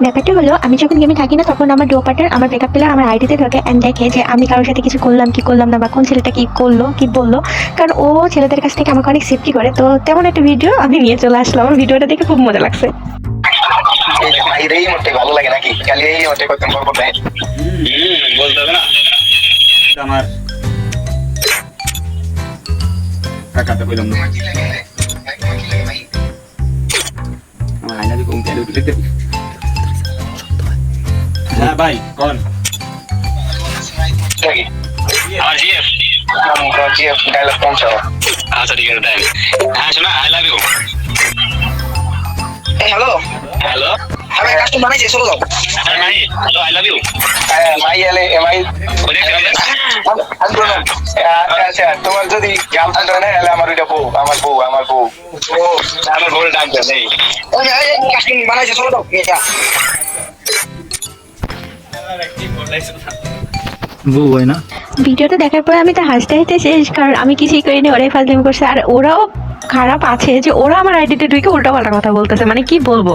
ব্যাপারটা হলো আমি যখন গেমে থাকি না তখন আমার ডো পার্টনার আমার ব্যাকআপ প্লেয়ার আমার আইডিতে ঢোকে অ্যান্ড দেখে যে আমি কারোর সাথে কিছু করলাম কি করলাম না বা কোন ছেলেটা কি করলো কি বললো, কারণ ও ছেলেদের কাছ থেকে আমাকে অনেক সেফটি করে। তো তেমন একটা ভিডিও আমি নিয়ে চলে আসলাম, আমার ভিডিওটা দেখে খুব মজা লাগছে। ভালো লাগে নাকি খালি এই মোটে করতে পারবো না বলতে হবে না আমার কাকাতে কইলাম না আমার আইনা দিয়ে কমতে দিতে হ্যাঁ ভাই কোন আমার জিএফ জিএফ ডায়লগ পৌঁছাও আচ্ছা ঠিক আছে তাই হ্যাঁ শোনা I love you hello hello আমি কাস্টম বানাইছি চলো যাও ভাই হ্যালো আই লাভ ইউ ভাই এলে ভাই আচ্ছা তোমার যদি গার্লফ্রেন্ড হয় না তাহলে আমার ওইটা বউ আমার বউ আমার বউ ডাক দেন এই কাস্টম বানাইছি চলো যাও এটা বউ হয় না। ভিডিওটা দেখার পরে আমি তো হাসতে হাসতে শেষ, কারণ আমি কিছুই করিনি, ওরাই ফাজলামি করছে। আর ওরাও খারাপ আছে যে ওরা আমার আইডিতে ঢুকে উল্টা পাল্টা কথা বলতেছে, মানে কি বলবো।